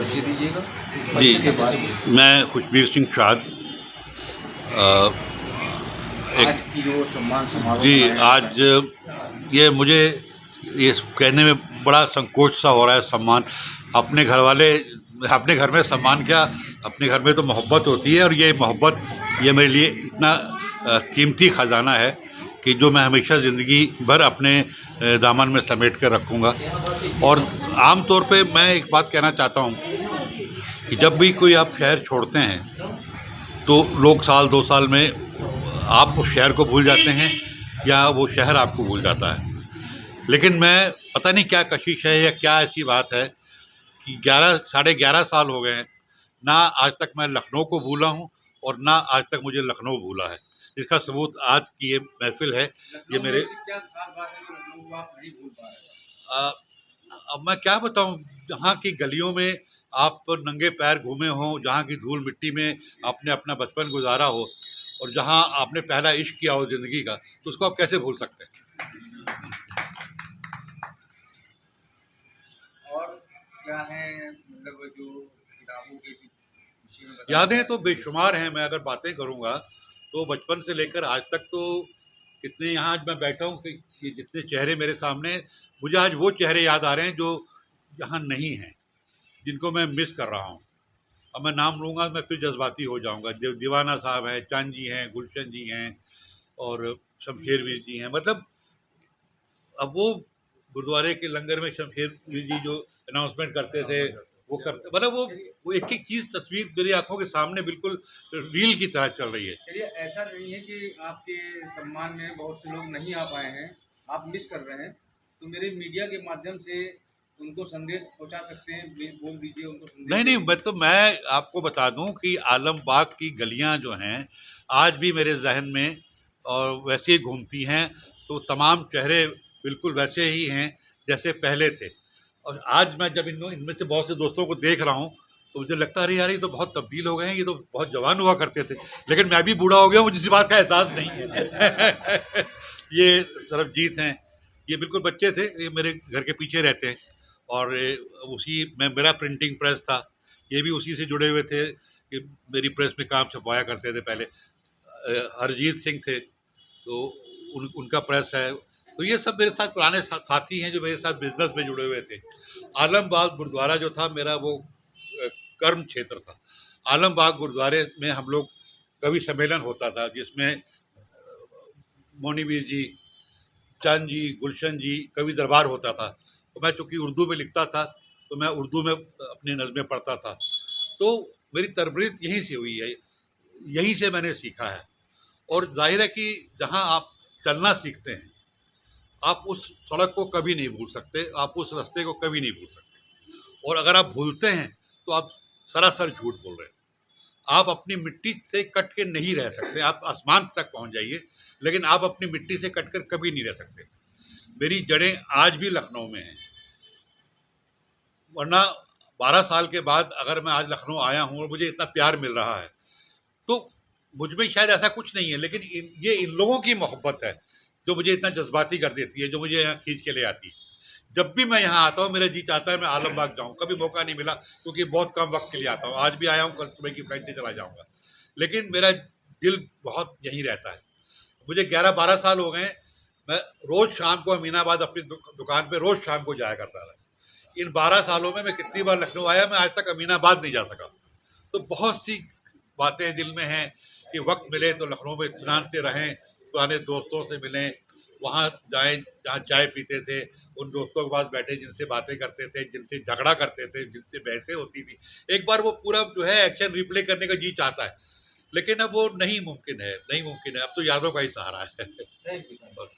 परिचय दीजिएगा। जी, परिचय के बाद मैं खुशबीर सिंह शाद। एक आज की जो सम्मान समारोह जी, मनाया जा रहा है, आज ये मुझे ये कहने में बड़ा संकोच सा हो रहा है। सम्मान अपने घर वाले, अपने घर में सम्मान क्या, अपने घर में तो मोहब्बत होती है, और ये मोहब्बत ये मेरे लिए इतना कीमती ख़जाना है कि जो मैं हमेशा ज़िंदगी भर अपने दामन में समेट कर रखूँगा। और आम तौर पे मैं एक बात कहना चाहता हूँ कि जब भी कोई आप शहर छोड़ते हैं तो लोग साल 2 साल में आप उस शहर को भूल जाते हैं या वो शहर आपको भूल जाता है। लेकिन मैं पता नहीं क्या कशिश है या क्या ऐसी बात है कि 11 साढ़े 11 साल हो गए हैं, ना आज तक मैं लखनऊ को भूला हूँ और ना आज तक मुझे लखनऊ भूला है। इसका सबूत आज की ये महफ़िल है। ये मेरे क्या खास बात है जो लखनऊ को आप नहीं भूल पा रहे हैं? अ, अब मैं क्या बताऊँ, जहाँ की गलियों में आप नंगे पैर घूमे हों, जहाँ की धूल मिट्टी में आपने अपना बचपन गुज़ारा हो और जहाँ आपने पहला इश्क किया हो ज़िंदगी का, तो उसको आप कैसे भूल सकते हैं? और क्या है मतलब जो किताबों के विषय में बताया यादें गया तो है? बेशुमार हैं। मैं अगर बातें करूँगा तो बचपन से लेकर आज तक तो कितने यहाँ आज मैं बैठा हूँ कि ये जितने चेहरे मेरे सामने हैं, मुझे आज वो चेहरे याद आ रहे हैं जो यहाँ नहीं हैं, जिनको मैं मिस कर रहा हूँ। अब मैं नाम लूँगा मैं फिर जज़्बाती हो जाऊँगा। दीवाना साहब हैं, चांद जी हैं, गुलशन जी हैं और शमशेरवीर जी हैं। मतलब अब वो गुरुद्वारे के लंगर में शमशेरवीर जी जो अनाउंसमेंट करते थे, वो करते, मतलब वो एक-एक चीज़ तस्वीर मेरी आँखों के सामने बिल्कुल रील की तरह चल रही है। चलिए, ऐसा नहीं है कि आपके सम्मान में बहुत से लोग नहीं आ पाए हैं, आप मिस कर रहे हैं, तो मेरे मीडिया के माध्यम से उनको संदेश पहुंचा सकते हैं, प्लीज बोल दीजिए उनको संदेश नहीं, दे नहीं, दीजिए। मैं आपको बता दूँ कि आलमबाग की गलियाँ जो हैं, आज भी मेरे ज़हन में और वैसे ही घूमती हैं, तो तमाम चेहरे बिल्कुल वैसे ही हैं, जैसे पहले थे। और आज मैं जब इनमें से बहुत से दोस्तों को देख रहा हूँ, तो मुझे लगता है, अरे यार, ये तो बहुत तब्दील हो गए हैं, ये तो बहुत जवान हुआ करते थे। लेकिन मैं भी बूढ़ा हो गया हूँ, मुझे इस बात का एहसास नहीं है। ये सरबजीत हैं, ये बिल्कुल बच्चे थे, ये मेरे घर के पीछे रहते हैं। और उसी में मेरा प्रिंटिंग प्रेस था, ये भी उसी से जुड़े हुए थे कि मेरी प्रेस में काम छपवाया करते थे पहले। हरजीत सिंह थे, तो उनका प्रेस है। तो ये सब मेरे साथ पुराने साथी हैं जो मेरे साथ बिजनेस में जुड़े हुए थे। आलमबाग गुरुद्वारा जो था मेरा वो कर्म क्षेत्र था। आलमबाग गुरुद्वारे में हम लोग कवि सम्मेलन होता था, जिसमें मोनीवीर जी, चंद जी, गुलशन जी, कवि दरबार होता था। तो मैं चूँकि उर्दू में लिखता था, तो मैं उर्दू में अपनी नज़्में पढ़ता था। तो मेरी तरबियत यहीं से हुई है, यहीं से मैंने सीखा है। और ज़ाहिर है कि जहाँ आप चलना सीखते हैं, आप उस सड़क को कभी नहीं भूल सकते, आप उस रास्ते को कभी नहीं भूल सकते। और अगर आप भूलते हैं, तो आप सरासर झूठ बोल रहे हैं। आप अपनी मिट्टी से कट के नहीं रह सकते, आप आसमान तक पहुँच जाइए, लेकिन आप अपनी मिट्टी से कट कर कभी नहीं रह सकते। मेरी जड़ें आज भी लखनऊ में हैं, वरना 12 साल के बाद अगर मैं आज लखनऊ आया हूँ और मुझे इतना प्यार मिल रहा है, तो मुझ में शायद ऐसा कुछ नहीं है, लेकिन ये इन लोगों की मोहब्बत है जो मुझे इतना जज्बाती कर देती है, जो मुझे यहाँ खींच के ले आती है। जब भी मैं यहाँ आता हूँ, मेरा जी चाहता है मैं आलमबाग जाऊँ। कभी मौका नहीं मिला क्योंकि बहुत कम वक्त के लिए आता हूँ। आज भी आया हूँ, कल सुबह की फ्लाइट से चला जाऊँगा, लेकिन मेरा दिल बहुत यहीं रहता है। मुझे 11-12 साल हो गए हैं, मैं रोज़ शाम को अमीनाबाद अपनी दुकान पे रोज़ शाम को जाया करता था। इन 12 सालों में मैं कितनी बार लखनऊ आया, मैं आज तक अमीनाबाद नहीं जा सका। तो बहुत सी बातें दिल में हैं कि वक्त मिले तो लखनऊ में इत्मीनान से रहें, पुराने दोस्तों से मिलें, वहाँ जाएँ जहाँ चाय पीते थे, उन दोस्तों के पास बैठे जिनसे बातें करते थे, जिनसे झगड़ा करते थे, जिनसे बहसें होती थी। एक बार वो पूरा जो है एक्शन रिप्ले करने का जी चाहता है, लेकिन अब वो नहीं मुमकिन है, नहीं मुमकिन है। अब तो यादों का ही सहारा है। Thank you.